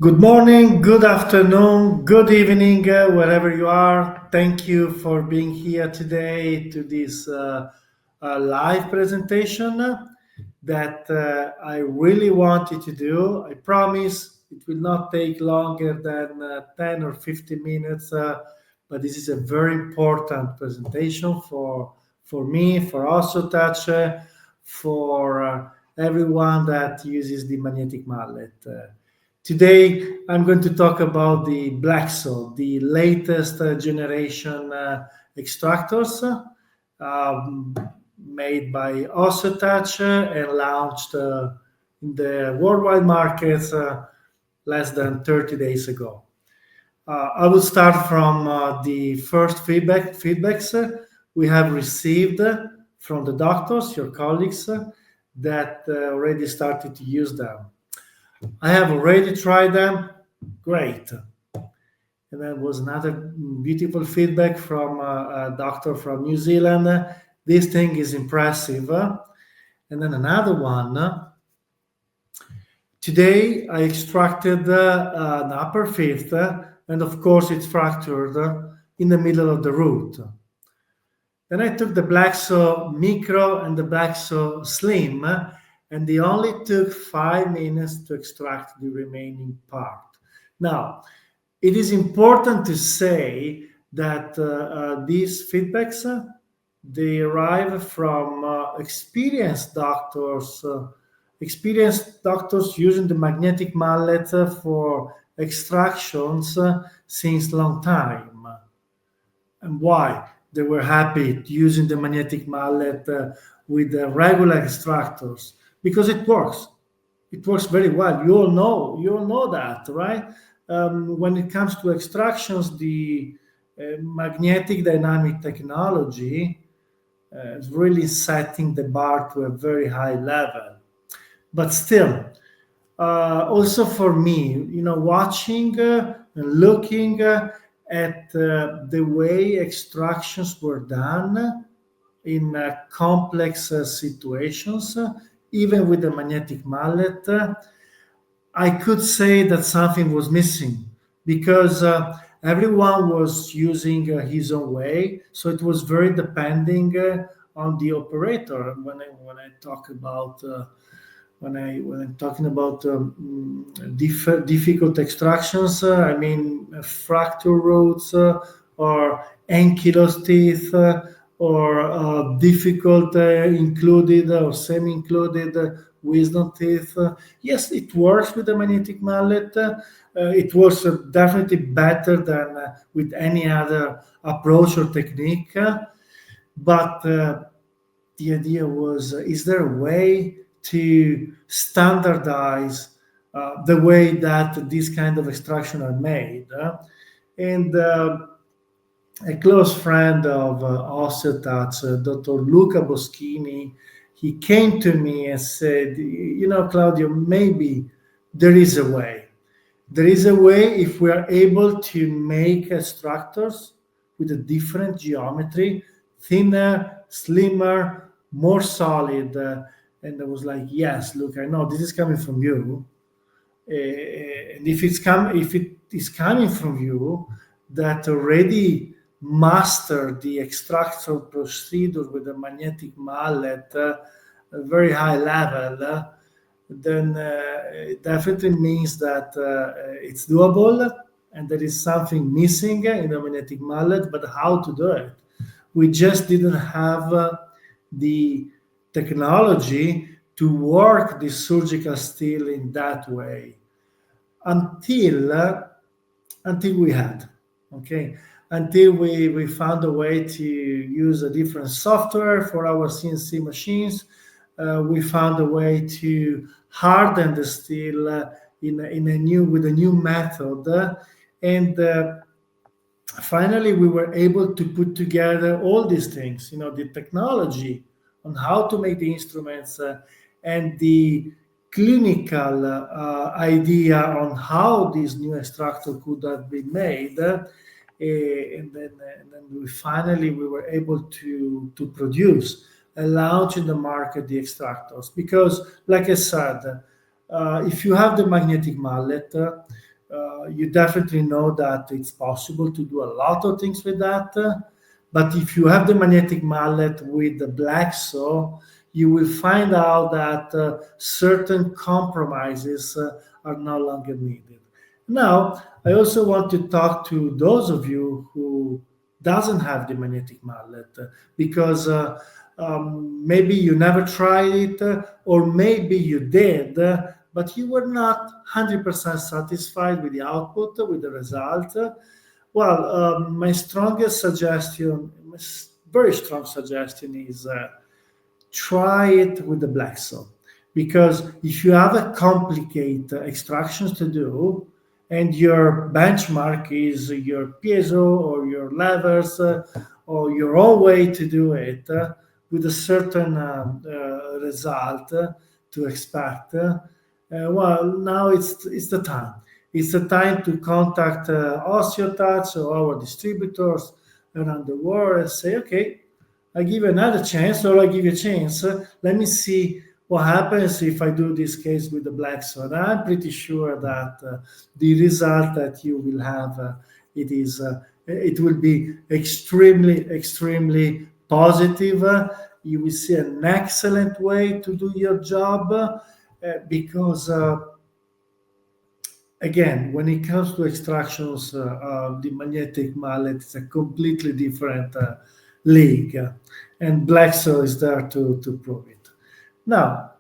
Good morning, good afternoon, good evening, wherever you are. Thank you for being here today to this live presentation that I really wanted to do. I promise it will not take longer than 10 or 15 minutes, but this is a very important presentation for me, for Osseotouch, for everyone that uses the magnetic mallet. Today, I'm going to talk about the Blexo, the latest generation extractors um, made by Osseotouch and launched in the worldwide markets less than 30 days ago. I will start from the first feedbacks we have received from the doctors, your colleagues, that already started to use them. I have already tried them. Great. And there was another beautiful feedback from a doctor from New Zealand. This thing is impressive. And then another one. Today I extracted an upper fifth, and of course it's fractured in the middle of the root. Then I took the Blexo Micro and the Blexo Slim, and they only took 5 minutes to extract the remaining part. Now, it is important to say that these feedbacks they arrive from experienced doctors using the magnetic mallet for extractions since long time. And why? They were happy using the magnetic mallet with the regular extractors because it works. It works very well. You all know that, right? When it comes to extractions, the magnetic dynamic technology is really setting the bar to a very high level. But still, also for me, watching and looking at the way extractions were done in complex situations, even with the magnetic mallet, I could say that something was missing because everyone was using his own way. So it was very depending on the operator. When I talk about when I'm talking about difficult extractions, I mean fracture roots or ankylosed teeth or difficult included or semi-included wisdom teeth. Yes, it works with the magnetic mallet. It works definitely better than with any other approach or technique. But the idea was, is there a way to standardize the way that these kind of extraction are made? And a close friend of Osseotouch, Dr. Luca Boschini, he came to me and said, Claudio, maybe there is a way. There is a way if we are able to make extractors with a different geometry, thinner, slimmer, more solid. And I was like, yes, look, I know this is coming from you. And if it is coming from you that already master the extraction procedure with a magnetic mallet a very high level, then it definitely means that it's doable and there is something missing in the magnetic mallet, but how to do it? We just didn't have the technology to work the surgical steel in that way until we had, okay, until we found a way to use a different software for our CNC machines. We found a way to harden the steel with a new method, and finally we were able to put together all these things. The technology on how to make the instruments and the clinical idea on how this new extractor could have been made. And then we were able to produce and launch in the market the extractors. Because, like I said, if you have the magnetic mallet, you definitely know that it's possible to do a lot of things with that. But if you have the magnetic mallet with the Blexo, you will find out that certain compromises are no longer needed. Now, I also want to talk to those of you who doesn't have the magnetic mallet because maybe you never tried it or maybe you did, but you were not 100% satisfied with the output, with the result. Well, my strongest suggestion, very strong suggestion is try it with the Blexo. Because if you have a complicated extractions to do, and your benchmark is your piezo or your levers or your own way to do it with a certain result to expect, well, now it's the time. It's the time to contact Osseotouch or our distributors around the world and say, okay, I give you another chance, or I give you a chance. Let me see what happens if I do this case with the Blexo. And I'm pretty sure that the result that you will have, it will be extremely, extremely positive. You will see an excellent way to do your job because again, when it comes to extractions, the magnetic mallet is a completely different league, and Blexo is there to prove it. Now,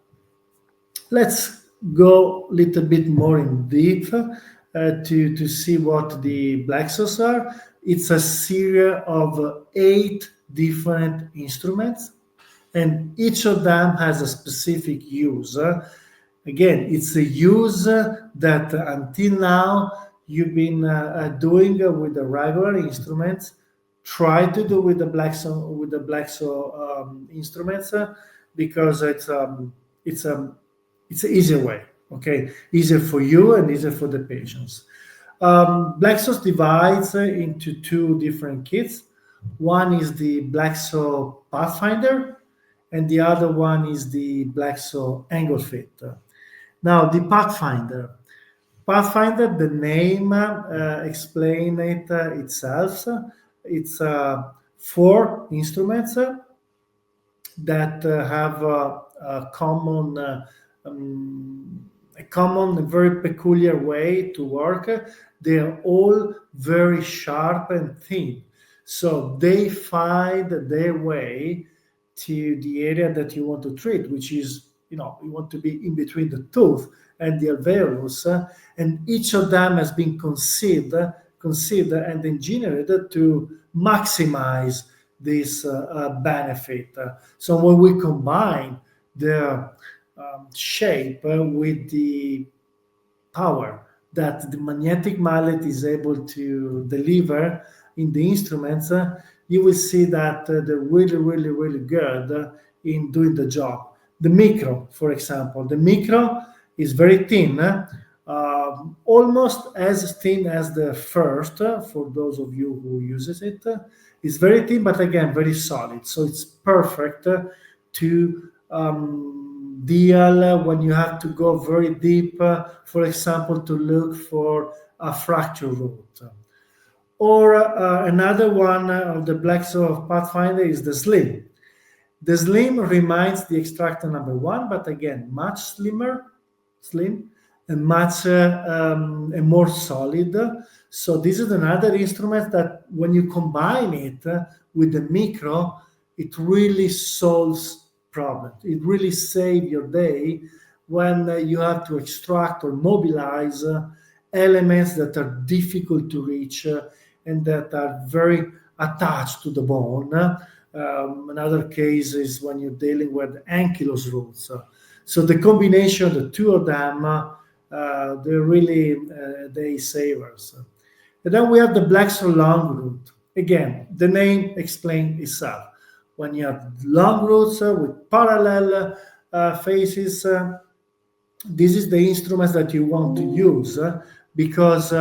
let's go a little bit more in deep to see what the Blexos are. It's a series of 8 different instruments, and each of them has a specific use. Again, it's a use that until now you've been doing with the regular instruments. Try to do with the Blexo instruments because it's an easier way. Okay, easier for you and easier for the patients. Blexos divides into 2 different kits. One is the Blexo Pathfinder, and the other one is the Blexo Angle Fit. Now, the Pathfinder, the name explains it itself. It's 4 instruments that have a common, very peculiar way to work. They are all very sharp and thin, so they find their way to the area that you want to treat, which is, you want to be in between the tooth and the alveolus, and each of them has been considered and engineered to maximize this benefit. So when we combine the shape with the power that the magnetic mallet is able to deliver in the instruments, you will see that they're really, really, really good in doing the job. The micro, for example, the micro is very thin, almost as thin as the first, for those of you who uses it. It's very thin, but again, very solid. So it's perfect to deal when you have to go very deep, for example, to look for a fracture root. Or another one of the Blexo Pathfinder is the Slim. The Slim reminds the extractor number 1, but again, much slim, and much and more solid. So this is another instrument that when you combine it with the micro, it really solves problems. It really saves your day when you have to extract or mobilize elements that are difficult to reach and that are very attached to the bone. Another case is when you're dealing with ankylosing roots. So the combination of the 2 of them, they're really day savers. And then we have the Blexo long root. Again, the name explains itself. When you have long roots with parallel faces, this is the instruments that you want to use because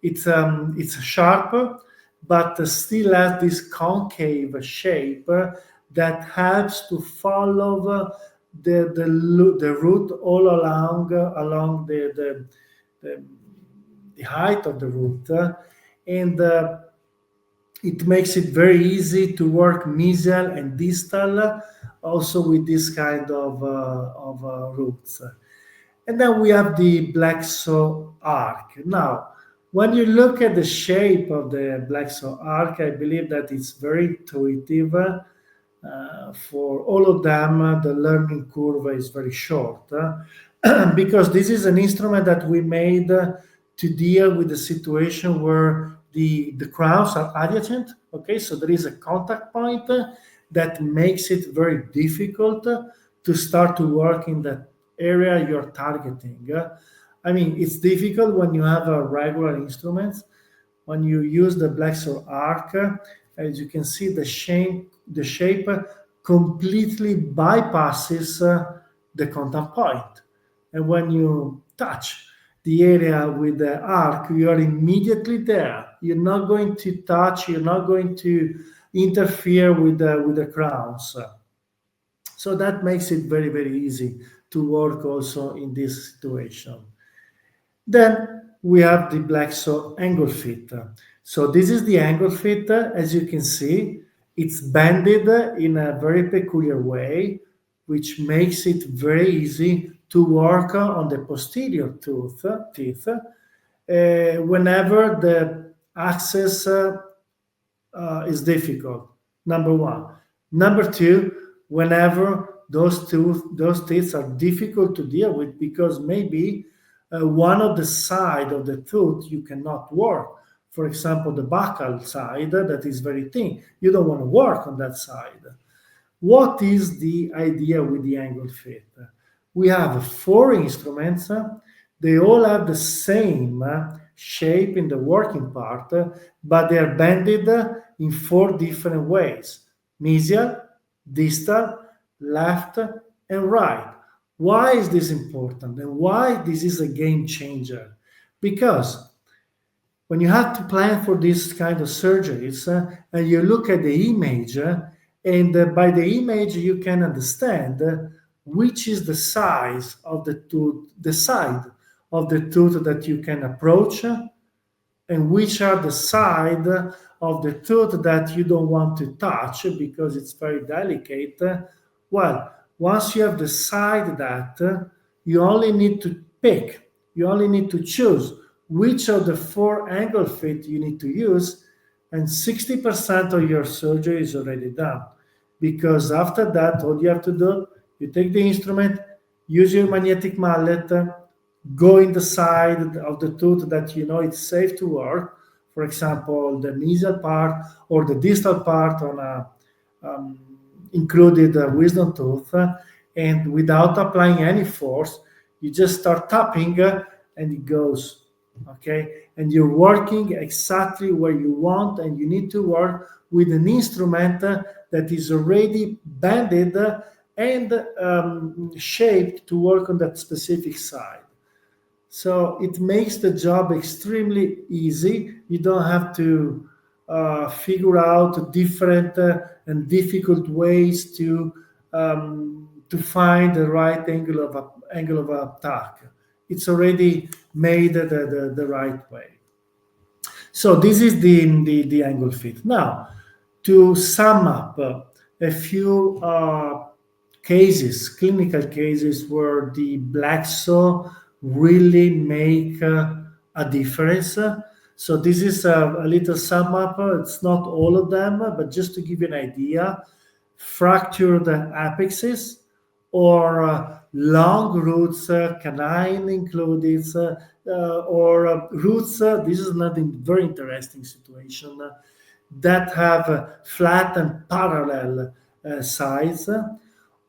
it's sharp, but still has this concave shape that helps to follow the root all along the the height of the root, and it makes it very easy to work mesial and distal, also with this kind of roots. And then we have the Blexo arc. Now, when you look at the shape of the Blexo arc, I believe that it's very intuitive. For all of them, the learning curve is very short because this is an instrument that we made to deal with the situation where the crowns are adjacent. Okay, so there is a contact point that makes it very difficult to start to work in that area you're targeting. I mean, it's difficult when you have a regular instruments. When you use the Blexo arc, as you can see, the shape completely bypasses the contact point. And when you touch the area with the arc, you are immediately there. You're not going to touch, you're not going to interfere with the crowns. So that makes it very, very easy to work also in this situation. Then we have the Blexo angle fit. So this is the angle fit. As you can see, it's bended in a very peculiar way, which makes it very easy to work on the posterior teeth whenever the access is difficult. Number one. Number two, whenever those teeth are difficult to deal with because maybe one of the side of the tooth you cannot work. For example, the buccal side that is very thin. You don't want to work on that side. What is the idea with the angle fit? We have 4 instruments. They all have the same shape in the working part, but they are bended in 4 different ways: mesial, distal, left, and right. Why is this important and why this is a game changer? Because when you have to plan for this kind of surgeries and you look at the image, and by the image you can understand which is the size of the tooth, the side of the tooth that you can approach, and which are the side of the tooth that you don't want to touch because it's very delicate. Well, once you have decided that, you only need to pick, you only need to choose which of the 4 angle fit you need to use, and 60% of your surgery is already done. Because after that, all you have to do, you take the instrument, use your magnetic mallet, go in the side of the tooth that you know it's safe to work, for example, the mesial part or the distal part on a included wisdom tooth, and without applying any force, you just start tapping and it goes. Okay, and you're working exactly where you want, and you need to work with an instrument that is already bended and shaped to work on that specific side. So it makes the job extremely easy. You don't have to figure out different and difficult ways to find the right angle of attack. It's already made the right way. So this is the angle fit. Now, to sum up a few cases, clinical cases where the Blexo really make a difference. So this is a little sum up. It's not all of them, but just to give you an idea: fractured apexes or long roots, canine included, or roots. This is another very interesting situation that have flat and parallel sides,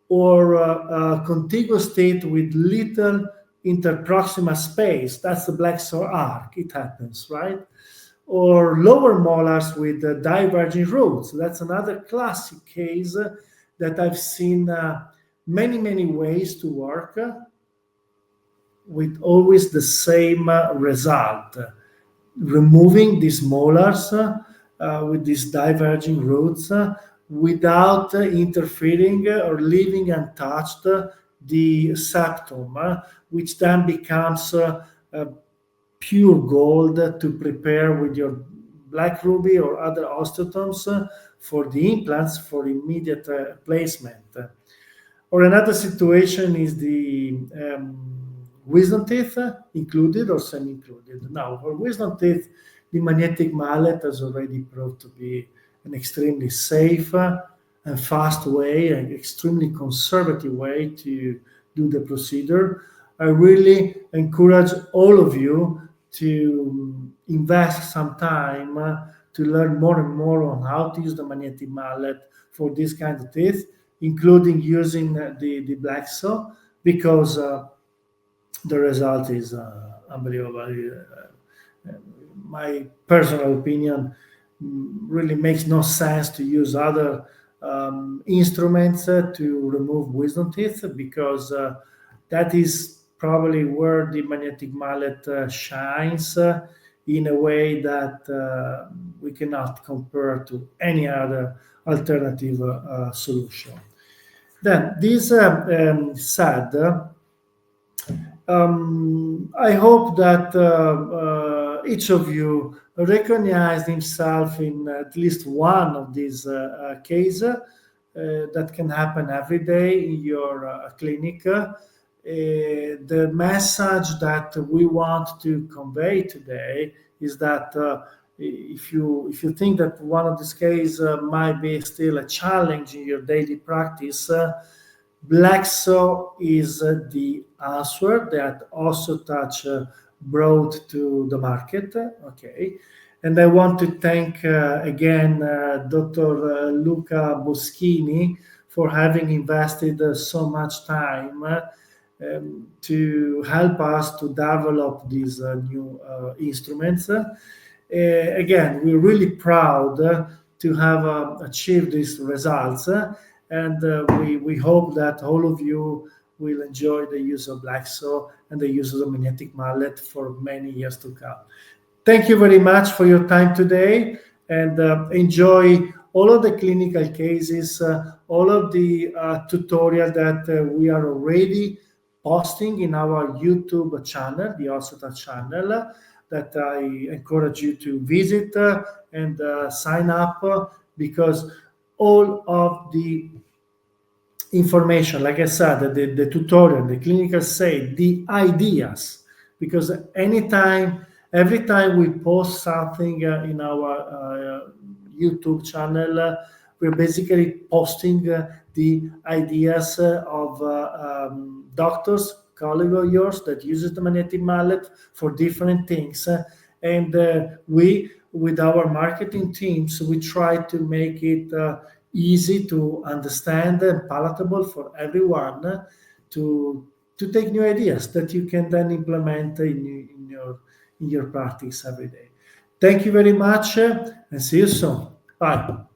or contiguous teeth with little interproximal space. That's the Blexo arc. It happens, right? Or lower molars with diverging roots. That's another classic case that I've seen many ways to work with always the same result: removing these molars with these diverging roots without interfering or leaving untouched the septum, which then becomes pure gold to prepare with your black ruby or other osteotomes for the implants for immediate placement. Or another situation is the wisdom teeth, included or semi-included. Now, for wisdom teeth, the magnetic mallet has already proved to be an extremely safe and fast way, an extremely conservative way to do the procedure. I really encourage all of you to invest some time to learn more and more on how to use the magnetic mallet for this kind of teeth, including using the Blexo, because the result is unbelievable. My personal opinion, really makes no sense to use other instruments to remove wisdom teeth, because that is probably where the magnetic mallet shines in a way that we cannot compare to any other alternative solution. Then, this said, I hope that each of you recognized himself in at least one of these cases that can happen every day in your clinic. The message that we want to convey today is that if you think that one of these cases might be still a challenge in your daily practice, Blexo is the answer that Osseotouch brought to the market. Okay. And I want to thank again Dr. Luca Boschini for having invested so much time to help us to develop these new instruments. Again, we're really proud to have achieved these results, and we hope that all of you will enjoy the use of Blexo and the use of the magnetic mallet for many years to come. Thank you very much for your time today, and enjoy all of the clinical cases, all of the tutorial that we are already posting in our YouTube channel, the Osseotouch channel, that I encourage you to visit and sign up, because all of the information, like I said, the tutorial, the clinical say, the ideas, because every time we post something in our YouTube channel, we're basically posting the ideas of doctors, colleagues of yours that uses the magnetic mallet for different things. And we, with our marketing teams, we try to make it easy to understand and palatable for everyone to take new ideas that you can then implement in your practice every day. Thank you very much, and see you soon. Bye.